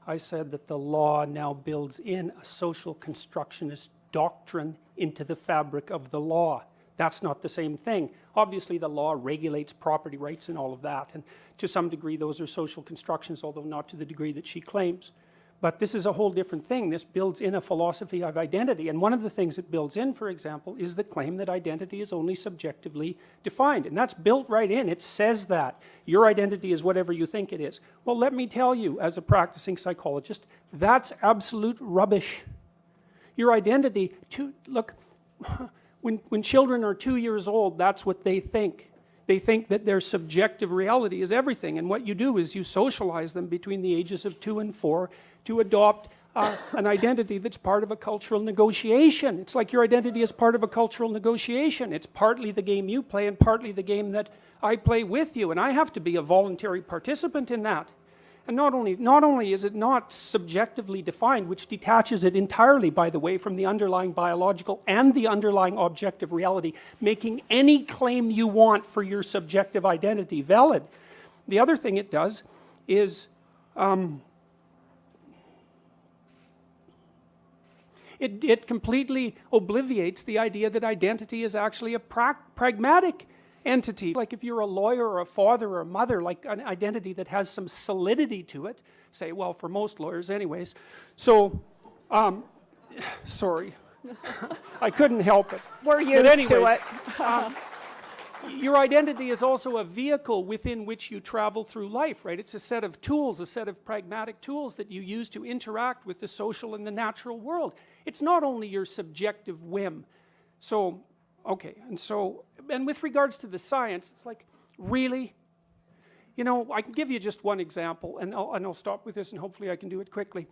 I said that the law now builds in a social constructionist doctrine into the fabric of the law. That's not the same thing. Obviously the law regulates property rights and all of that, and to some degree those are social constructions, although not to the degree that she claims. But this is a whole different thing. This builds in a philosophy of identity, and one of the things it builds in, for example, is the claim that identity is only subjectively defined, and that's built right in. It says that your identity is whatever you think it is. Well, let me tell you, as a practicing psychologist, that's absolute rubbish. Your identity, look, when children are 2 years old, that's what they think. They think that their subjective reality is everything, and what you do is you socialize them between the ages of 2 and 4 to adopt an identity that's part of a cultural negotiation. It's like your identity is part of a cultural negotiation. It's partly the game you play and partly the game that I play with you, and I have to be a voluntary participant in that. And not only is it not subjectively defined, which detaches it entirely, by the way, from the underlying biological and the underlying objective reality, making any claim you want for your subjective identity valid. The other thing it does is it completely obliviates the idea that identity is actually a pragmatic entity. Like if you're a lawyer or a father or a mother, like an identity that has some solidity to it, say, well, for most lawyers anyways. So, sorry, I couldn't help it. We're used to it. Your identity is also a vehicle within which you travel through life, right? It's a set of tools, a set of pragmatic tools that you use to interact with the social and the natural world. It's not only your subjective whim. So, okay, and with regards to the science, it's like, really? You know, I can give you just one example, and I'll stop with this, and hopefully I can do it quickly.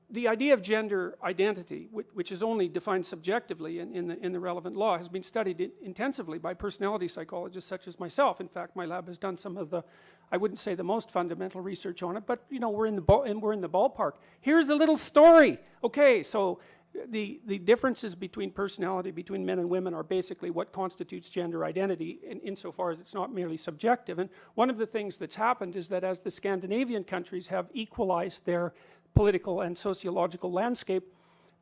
The idea of gender identity, which is only defined subjectively in the relevant law, has been studied intensively by personality psychologists such as myself. In fact, my lab has done some of the, I wouldn't say the most fundamental research on it, but you know, we're in the ballpark. Here's a little story. Okay, so the differences between personality between men and women are basically what constitutes gender identity insofar as it's not merely subjective. And one of the things that's happened is that as the Scandinavian countries have equalized their political and sociological landscape,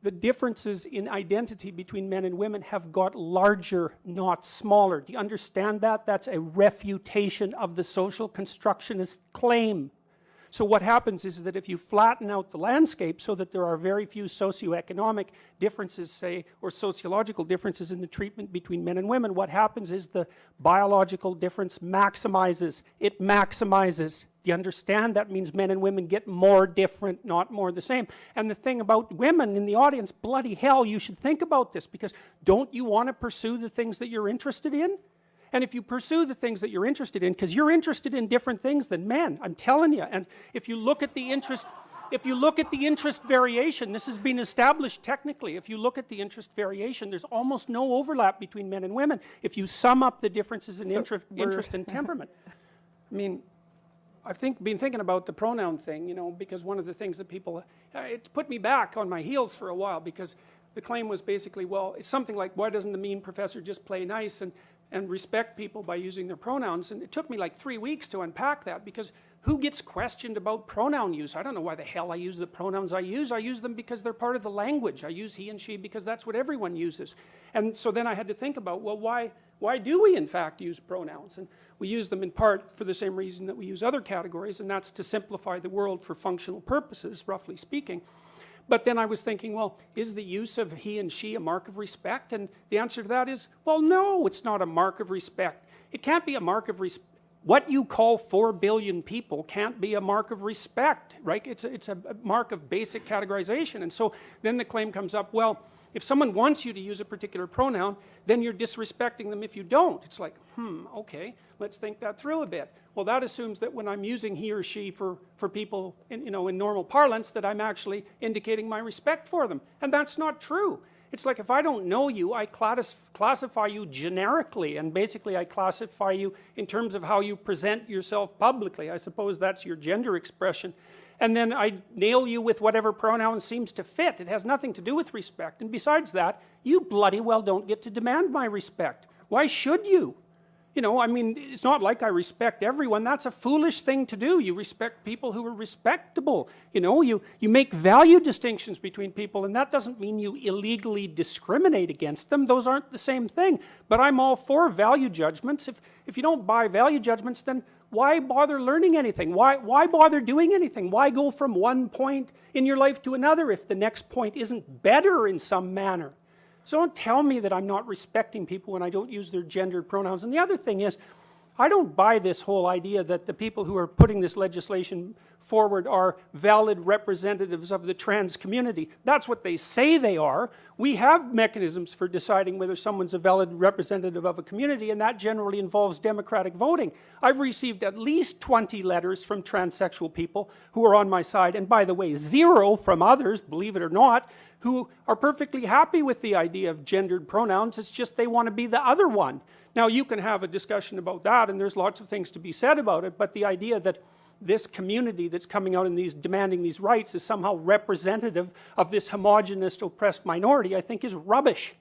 the differences in identity between men and women have got larger, not smaller. Do you understand that? That's a refutation of the social constructionist claim. So what happens is that if you flatten out the landscape so that there are very few socioeconomic differences, say, or sociological differences in the treatment between men and women, what happens is the biological difference maximizes. It maximizes. Do you understand? That means men and women get more different, not more the same. And the thing about women in the audience, bloody hell, you should think about this, because don't you want to pursue the things that you're interested in? And if you pursue the things that you're interested in, because you're interested in different things than men, I'm telling you, and if you look at the interest variation, this has been established technically, if you look at the interest variation, there's almost no overlap between men and women if you sum up the differences in interest and temperament. I mean, I've been thinking about the pronoun thing, you know, because one of the things that people, it put me back on my heels for a while, because the claim was basically, well, it's something like, why doesn't the mean professor just play nice and respect people by using their pronouns? And it took me like 3 weeks to unpack that, because who gets questioned about pronoun use? I don't know why the hell I use the pronouns I use. I use them because they're part of the language. I use he and she because that's what everyone uses. And so then I had to think about, well, why do we in fact use pronouns? And we use them in part for the same reason that we use other categories, and that's to simplify the world for functional purposes, roughly speaking. But then I was thinking, well, is the use of he and she a mark of respect? And the answer to that is, well, no, it's not a mark of respect. It can't be a mark of respect. What you call 4 billion people can't be a mark of respect, right? It's a mark of basic categorization. And so then the claim comes up, well, if someone wants you to use a particular pronoun, then you're disrespecting them if you don't. It's like, okay, let's think that through a bit. Well, that assumes that when I'm using he or she for people in normal parlance, that I'm actually indicating my respect for them. And that's not true. It's like, if I don't know you, I classify you generically, and basically I classify you in terms of how you present yourself publicly. I suppose that's your gender expression. And then I nail you with whatever pronoun seems to fit. It has nothing to do with respect. And besides that, you bloody well don't get to demand my respect. Why should you? You know, I mean, it's not like I respect everyone. That's a foolish thing to do. You respect people who are respectable. You know, you make value distinctions between people, and that doesn't mean you illegally discriminate against them. Those aren't the same thing. But I'm all for value judgments. If you don't buy value judgments, then why bother learning anything? Why bother doing anything? Why go from one point in your life to another if the next point isn't better in some manner? So don't tell me that I'm not respecting people when I don't use their gendered pronouns. And the other thing is, I don't buy this whole idea that the people who are putting this legislation forward are valid representatives of the trans community. That's what they say they are. We have mechanisms for deciding whether someone's a valid representative of a community, and that generally involves democratic voting. I've received at least 20 letters from transsexual people who are on my side, and by the way, 0 from others, believe it or not, who are perfectly happy with the idea of gendered pronouns. It's just they want to be the other one. Now, you can have a discussion about that, and there's lots of things to be said about it, but the idea that this community that's coming out and demanding these rights is somehow representative of this homogenous oppressed minority, I think is rubbish.